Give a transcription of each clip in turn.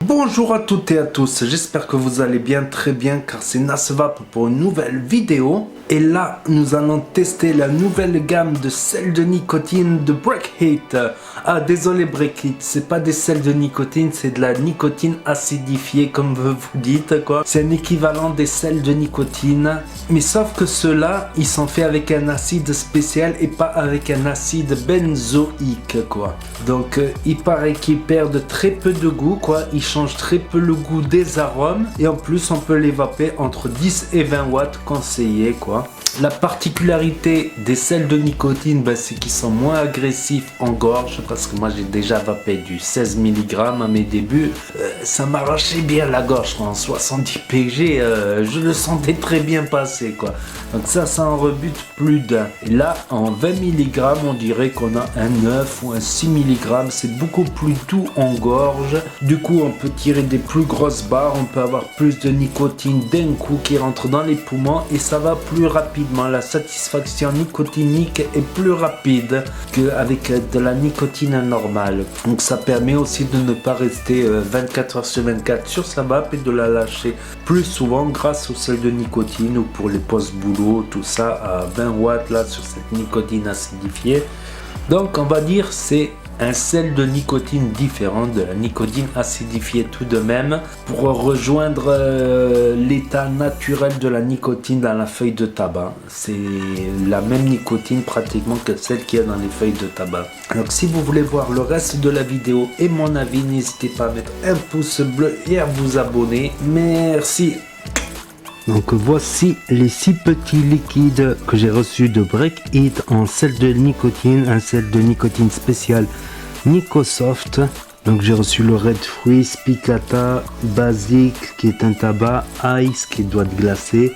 Bonjour à toutes et à tous, j'espère que vous allez bien, très bien, car c'est Nasvap pour une nouvelle vidéo. Et là, nous allons tester la nouvelle gamme de sels de nicotine de Breakheat. Ah, désolé Breakheat, c'est pas des sels de nicotine, c'est de la nicotine acidifiée, comme vous dites, quoi. C'est un équivalent des sels de nicotine. Mais sauf que ceux-là, ils sont faits avec un acide spécial et pas avec un acide benzoïque, quoi. Donc, il paraît qu'ils perdent très peu de goût, quoi. Ils changent très peu le goût des arômes. Et en plus, on peut les vaper entre 10 et 20 watts conseillés, quoi. La particularité des sels de nicotine, c'est qu'ils sont moins agressifs en gorge, parce que moi j'ai déjà vapé du 16 mg à mes débuts. Ça m'arrachait bien la gorge, quoi. En 70 pg, je le sentais très bien passer, quoi. Donc ça en rebute plus d'un. Et là, en 20 mg, on dirait qu'on a un 9 ou un 6 mg. C'est beaucoup plus doux en gorge. Du coup, on peut tirer des plus grosses barres, on peut avoir plus de nicotine d'un coup qui rentre dans les poumons et ça va plus rapidement. La satisfaction nicotinique est plus rapide qu'avec de la nicotine normale. Donc ça permet aussi de ne pas rester 24 heures sur 24 sur sa vape et de la lâcher plus souvent grâce au sel de nicotine ou pour les post-boulot, tout ça à 20 watts là sur cette nicotine acidifiée. Donc on va dire c'est un sel de nicotine différent de la nicotine acidifiée tout de même pour rejoindre l'état naturel de la nicotine dans la feuille de tabac. C'est la même nicotine pratiquement que celle qu'il y a dans les feuilles de tabac. Donc si vous voulez voir le reste de la vidéo et mon avis, n'hésitez pas à mettre un pouce bleu et à vous abonner. Merci. Donc voici les 6 petits liquides que j'ai reçus de Breakheat en sel de nicotine, un sel de nicotine spécial Nicosoft. Donc j'ai reçu le Red Fruit, Spicata, Basic qui est un tabac, Ice qui doit être glacé,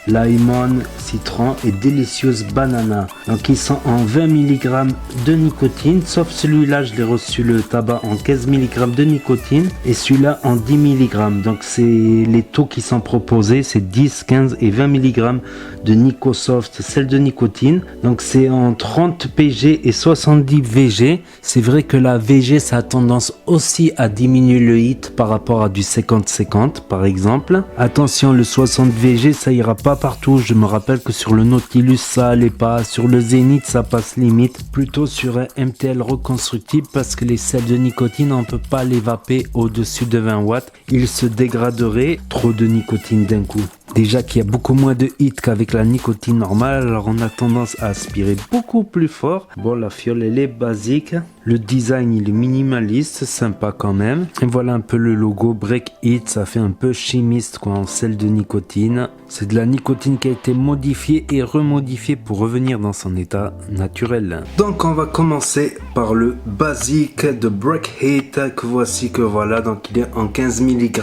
Lemon, Citron et Delicious Banana. Donc ils sont en 20 mg de nicotine, sauf celui-là je l'ai reçu le tabac en 15 mg de nicotine et celui-là en 10 mg. Donc c'est les taux qui sont proposés, c'est 10, 15 et 20 mg de Nicosoft, sel de nicotine. Donc c'est en 30 pg et 70 vg. C'est vrai que la vg ça a tendance aussi à diminuer le hit par rapport à du 50-50 par exemple. Attention, le 60 vg ça ira pas partout. Je me rappelle que sur le Nautilus ça allait pas, sur le Zénith ça passe limite, plutôt sur un MTL reconstructible parce que les sels de nicotine on peut pas les vaper au-dessus de 20 watts, ils se dégraderaient, trop de nicotine d'un coup. Déjà qu'il y a beaucoup moins de hit qu'avec la nicotine normale, alors on a tendance à aspirer beaucoup plus fort. Bon, la fiole elle est basique, le design il est minimaliste, sympa quand même. Et voilà un peu le logo Breakheat, ça fait un peu chimiste quoi, en sel de nicotine. C'est de la nicotine qui a été modifiée et remodifiée pour revenir dans son état naturel. Donc on va commencer par le basique de Breakheat que voici, que voilà. Donc il est en 15 mg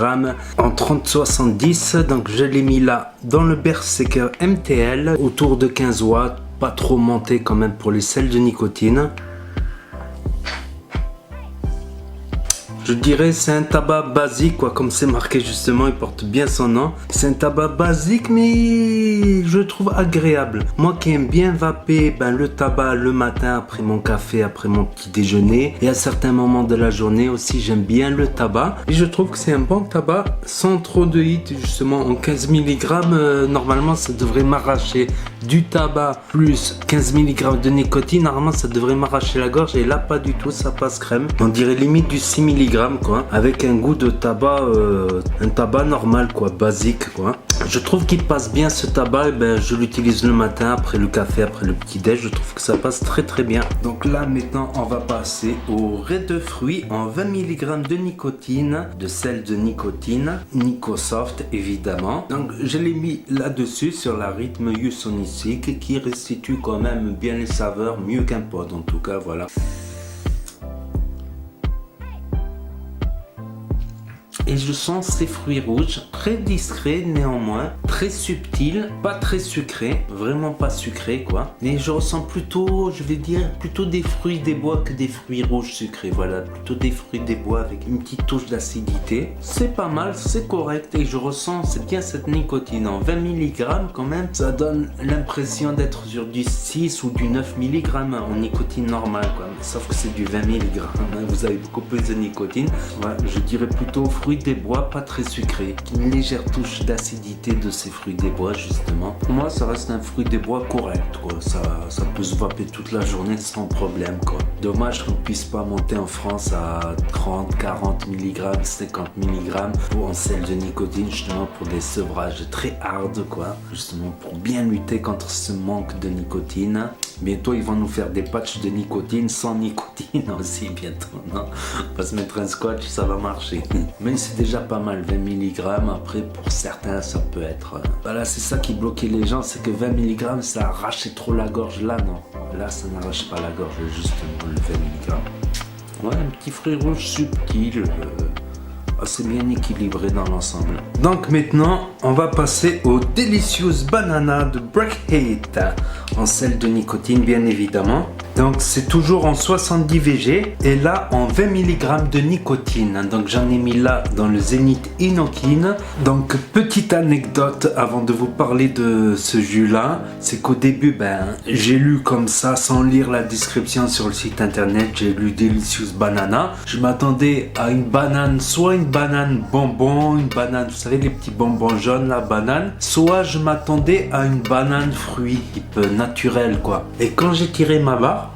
en 30-70. Donc je l'ai mis là dans le Berserker MTL autour de 15 watts, pas trop monté quand même pour les sels de nicotine. Je dirais c'est un tabac basique quoi, comme c'est marqué justement, il porte bien son nom. C'est un tabac basique mais je le trouve agréable. Moi qui aime bien vaper le tabac le matin après mon café, après mon petit déjeuner et à certains moments de la journée aussi, j'aime bien le tabac. Et je trouve que c'est un bon tabac sans trop de hit justement. En 15 mg normalement ça devrait m'arracher du tabac plus 15 mg de nicotine. Normalement ça devrait m'arracher la gorge et là pas du tout, ça passe crème. On dirait limite du 6 mg quoi, avec un goût de tabac, un tabac normal quoi, basique quoi. Je trouve qu'il passe bien ce tabac, et je l'utilise le matin après le café, après le petit déj, je trouve que ça passe très très bien. Donc là maintenant on va passer au Red Fruit en 20 mg de nicotine, de sel de nicotine, Nicosoft évidemment. Donc je l'ai mis là-dessus sur la rythme Usonic qui restitue quand même bien les saveurs, mieux qu'un pod en tout cas, voilà. Et je sens ces fruits rouges, très discrets néanmoins, très subtils, pas très sucrés, vraiment pas sucrés quoi. Mais je ressens plutôt, je vais dire, plutôt des fruits des bois que des fruits rouges sucrés, voilà. Plutôt des fruits des bois avec une petite touche d'acidité. C'est pas mal, c'est correct et je ressens, c'est bien cette nicotine en 20 mg quand même. Ça donne l'impression d'être sur du 6 ou du 9 mg en nicotine normale quoi. Sauf que c'est du 20 mg, vous avez beaucoup plus de nicotine. Voilà, je dirais plutôt fruits fruits des bois pas très sucrés. Une légère touche d'acidité de ces fruits des bois justement. Pour moi ça reste un fruit des bois correct quoi. Ça peut se vaper toute la journée sans problème quoi. Dommage qu'on puisse pas monter en France à 30, 40 mg, 50 mg en sel de nicotine justement pour des sevrages très hard quoi. Justement pour bien lutter contre ce manque de nicotine. Bientôt ils vont nous faire des patchs de nicotine sans nicotine aussi bientôt, non? On va se mettre un scotch, ça va marcher. Mais c'est déjà pas mal, 20 mg. Après pour certains ça peut être... Voilà, c'est ça qui bloquait les gens, c'est que 20 mg ça arrachait trop la gorge. Là non, là ça n'arrache pas la gorge justement le 20 mg. Ouais, un petit fruit rouge subtil, assez bien équilibré dans l'ensemble. Donc maintenant, on va passer au Delicious Banana de Breakheat en sel de nicotine bien évidemment. Donc c'est toujours en 70 VG et là en 20 mg de nicotine. Donc j'en ai mis là dans le Zénith Inokin. Donc petite anecdote avant de vous parler de ce jus là, c'est qu'au début j'ai lu comme ça sans lire la description sur le site internet, j'ai lu Delicious Banana. Je m'attendais à une banane, soit une banane bonbon, une banane, vous savez les petits bonbons jaunes la banane, soit je m'attendais à une banane fruit type naturel quoi. Et quand j'ai tiré ma barre,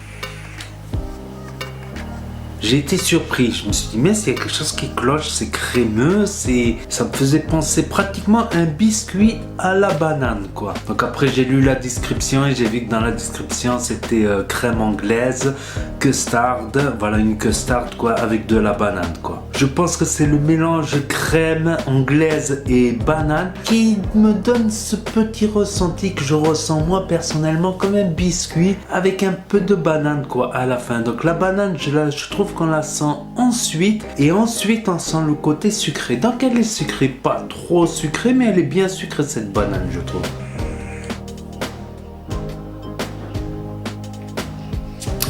j'ai été surpris, je me suis dit mais il y a quelque chose qui cloche, c'est crémeux, ça me faisait penser pratiquement un biscuit à la banane quoi. Donc après j'ai lu la description et j'ai vu que dans la description c'était crème anglaise, custard, voilà une custard quoi avec de la banane quoi. Je pense que c'est le mélange crème anglaise et banane qui me donne ce petit ressenti que je ressens moi personnellement comme un biscuit avec un peu de banane quoi à la fin. Donc la banane je trouve qu'on la sent ensuite et ensuite on sent le côté sucré. Donc elle est sucrée, pas trop sucrée mais elle est bien sucrée cette banane je trouve.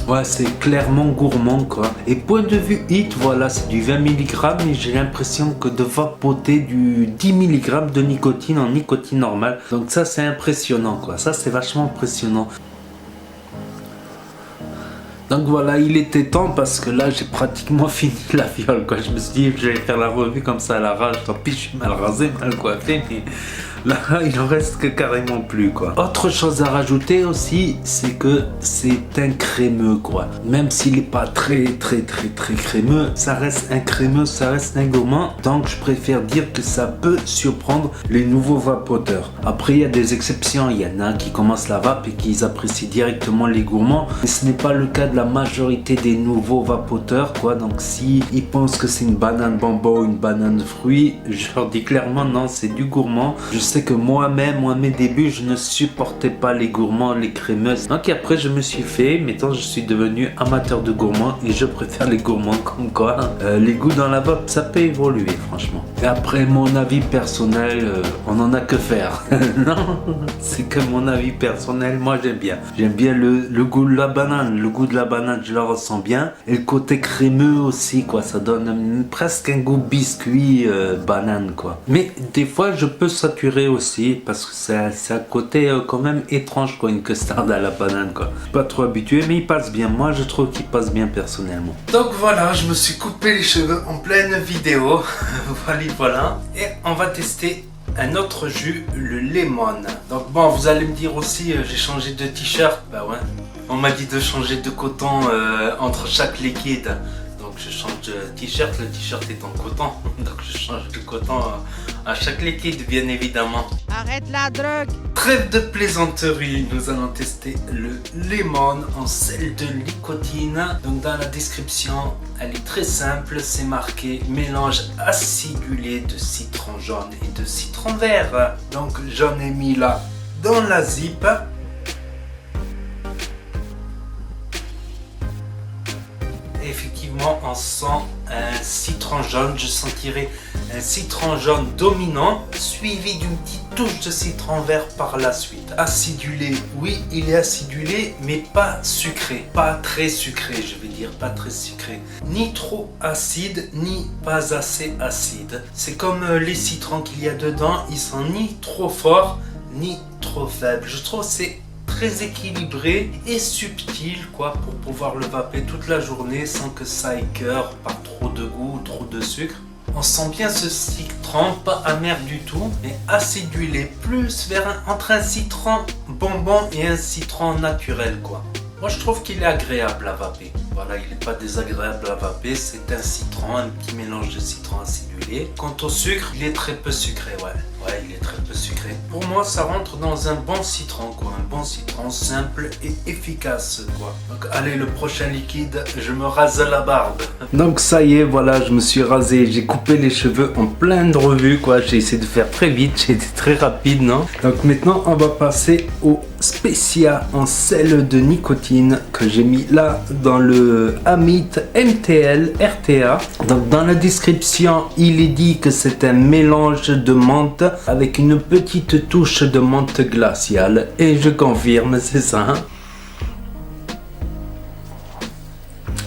Ouais, c'est clairement gourmand quoi. Et point de vue hit, voilà, c'est du 20 mg mais j'ai l'impression que de vapoter du 10 mg de nicotine en nicotine normale. Donc ça c'est impressionnant quoi, ça c'est vachement impressionnant. Donc voilà, il était temps parce que là j'ai pratiquement fini la fiole quoi. Je me suis dit je vais faire la revue comme ça à l'arrache. Tant pis, je suis mal rasé, mal coiffé, mais là il en reste que carrément plus quoi. Autre chose à rajouter aussi, c'est que c'est un crémeux quoi. Même s'il n'est pas très crémeux, ça reste un crémeux, ça reste un gourmand. Donc je préfère dire que ça peut surprendre les nouveaux vapoteurs. Après il y a des exceptions, il y en a qui commencent la vape et qui apprécient directement les gourmands. Mais ce n'est pas le cas de la majorité des nouveaux vapoteurs quoi. Donc si ils pensent que c'est une banane bonbon, une banane fruit, je leur dis clairement non, c'est du gourmand. Je sais que moi-même, à mes débuts, je ne supportais pas les gourmands, les crémeuses. Donc après je me suis fait, maintenant je suis devenu amateur de gourmands et je préfère les gourmands comme quoi. Les goûts dans la vape, ça peut évoluer franchement. Et après mon avis personnel, on en a que faire. Non, c'est que mon avis personnel, moi j'aime bien. J'aime bien le goût de la banane. Le goût de la banane, je la ressens bien. Et le côté crémeux aussi, quoi. Ça donne presque un goût biscuit banane, quoi. Mais des fois, je peux saturer aussi parce que c'est un côté quand même étrange, quoi. Une custard à la banane, quoi. Je suis pas trop habitué, mais il passe bien. Moi, je trouve qu'il passe bien personnellement. Donc voilà, je me suis coupé les cheveux en pleine vidéo. Voilà. Et on va tester un autre jus, le lemon. Donc bon, vous allez me dire aussi, j'ai changé de t-shirt. Bah ouais. On m'a dit de changer de coton entre chaque liquide. Donc je change de t-shirt, le t-shirt est en coton. Donc je change de coton à chaque liquide bien évidemment. Arrête la drogue! Trêve de plaisanterie, nous allons tester le lemon en sel de nicotine. Donc dans la description, elle est très simple, c'est marqué mélange acidulé de citron jaune et de citron vert. Donc j'en ai mis là dans la zip. Effectivement, on sent un citron jaune, je sentirai un citron jaune dominant, suivi d'une petite touche de citron vert par la suite. Acidulé, oui, il est acidulé, mais pas sucré, pas très sucré, je vais dire, pas très sucré. Ni trop acide, ni pas assez acide. C'est comme les citrons qu'il y a dedans, ils sont ni trop forts, ni trop faibles. Je trouve que c'est très équilibré et subtil quoi pour pouvoir le vaper toute la journée sans que ça écœure par trop de goût ou trop de sucre. On sent bien ce citron, pas amer du tout, mais acidulé, plus vers entre un citron bonbon et un citron naturel quoi. Moi je trouve qu'il est agréable à vaper. Voilà, il n'est pas désagréable à vaper, c'est un citron, un petit mélange de citron acidulé. Quant au sucre, il est très peu sucré, ouais. Ouais, il est très peu sucré. Pour moi, ça rentre dans un bon citron, quoi. Un bon citron simple et efficace, quoi. Donc, allez, le prochain liquide, je me rase la barbe. Donc, ça y est, voilà, je me suis rasé. J'ai coupé les cheveux en pleine revue, quoi. J'ai essayé de faire très vite, j'ai été très rapide, non? Donc, maintenant, on va passer au Specia en sel de nicotine que j'ai mis là dans le Amit MTL RTA. Donc dans la description il est dit que c'est un mélange de menthe avec une petite touche de menthe glaciale et je confirme, c'est ça.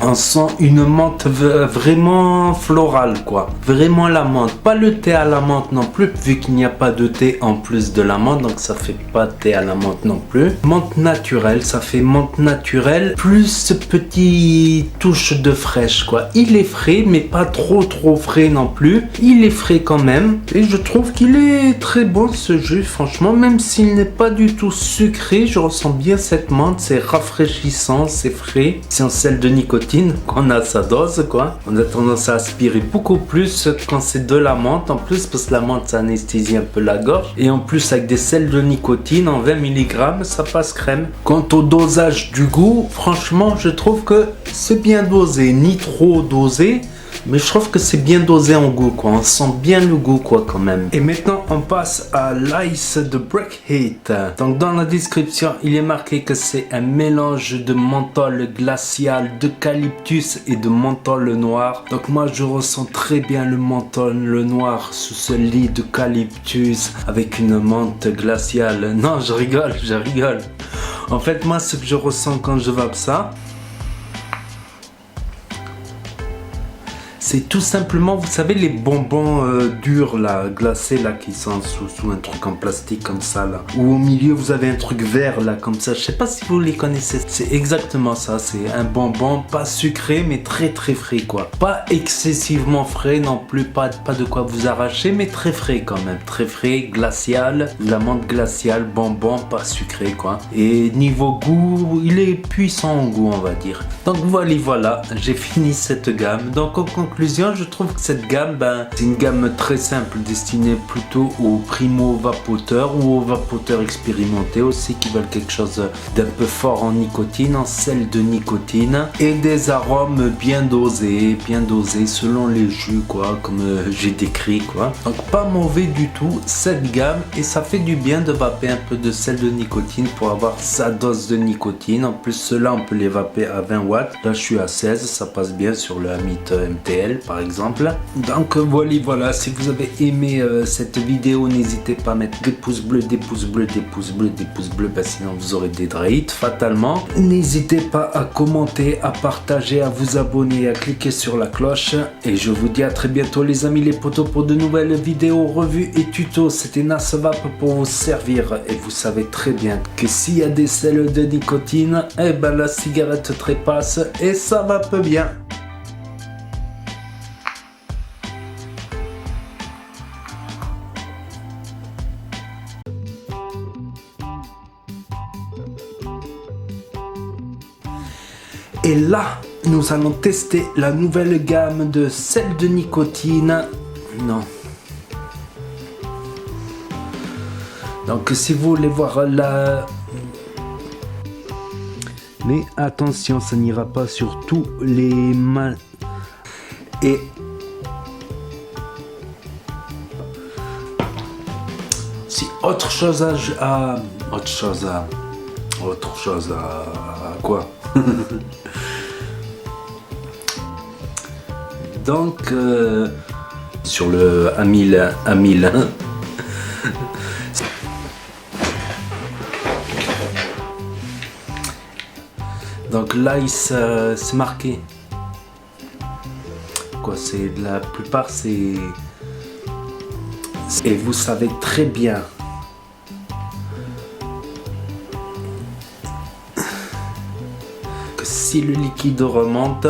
On sent une menthe vraiment florale quoi, vraiment la menthe, pas le thé à la menthe non plus vu qu'il n'y a pas de thé en plus de la menthe, donc ça fait pas thé à la menthe non plus. Menthe naturelle, ça fait menthe naturelle plus petite touche de fraîche quoi. Il est frais mais pas trop frais non plus, il est frais quand même et je trouve qu'il est très bon ce jus franchement, même s'il n'est pas du tout sucré, je ressens bien cette menthe, c'est rafraîchissant, c'est frais, c'est en sel de nicotine qu'on a sa dose quoi. On a tendance à aspirer beaucoup plus quand c'est de la menthe en plus parce que la menthe ça anesthésie un peu la gorge et en plus avec des sels de nicotine en 20 mg ça passe crème. Quant au dosage du goût, franchement je trouve que c'est bien dosé, ni trop dosé. Mais je trouve que c'est bien dosé en goût quoi, on sent bien le goût quoi quand même. Et maintenant on passe à l'ice de Break Heat. Donc dans la description il est marqué que c'est un mélange de menthol glacial, d'eucalyptus et de menthol noir. Donc moi je ressens très bien le menthol noir sous ce lit d'eucalyptus avec une menthe glaciale. Non je rigole. En fait moi ce que je ressens quand je vape ça, c'est tout simplement, vous savez, les bonbons durs là, glacés là, qui sont sous un truc en plastique comme ça là. Ou au milieu vous avez un truc vert là, comme ça. Je sais pas si vous les connaissez. C'est exactement ça. C'est un bonbon pas sucré mais très frais quoi. Pas excessivement frais non plus, pas de quoi vous arracher, mais très frais quand même. Très frais, glacial, la menthe glaciale, bonbon, pas sucré quoi. Et niveau goût, il est puissant en goût on va dire. Donc voilà, j'ai fini cette gamme. Donc en conclusion, je trouve que cette gamme, c'est une gamme très simple destinée plutôt aux primo-vapoteurs ou aux vapoteurs expérimentés aussi qui veulent quelque chose d'un peu fort en nicotine, en sel de nicotine et des arômes bien dosés selon les jus quoi, comme j'ai décrit quoi. Donc pas mauvais du tout cette gamme et ça fait du bien de vaper un peu de sel de nicotine pour avoir sa dose de nicotine. En plus ceux-là on peut les vaper à 20 watts. Là je suis à 16, ça passe bien sur le Amit MTL par exemple. Donc voilà, si vous avez aimé cette vidéo, n'hésitez pas à mettre des pouces bleus, sinon vous aurez des draïtes fatalement. N'hésitez pas à commenter, à partager, à vous abonner, à cliquer sur la cloche et je vous dis à très bientôt les amis les potos pour de nouvelles vidéos, revues et tutos. C'était Nasvap pour vous servir et vous savez très bien que s'il y a des sels de nicotine, la cigarette trépasse et ça va peu bien. Et là, nous allons tester la nouvelle gamme de sel de nicotine. Non. Donc si vous voulez voir la... Mais attention, ça n'ira pas sur tous les mains. Et... si autre chose à quoi? Donc sur le A1000 donc là c'est marqué quoi, c'est la plupart c'est et vous savez très bien que si le liquide remonte,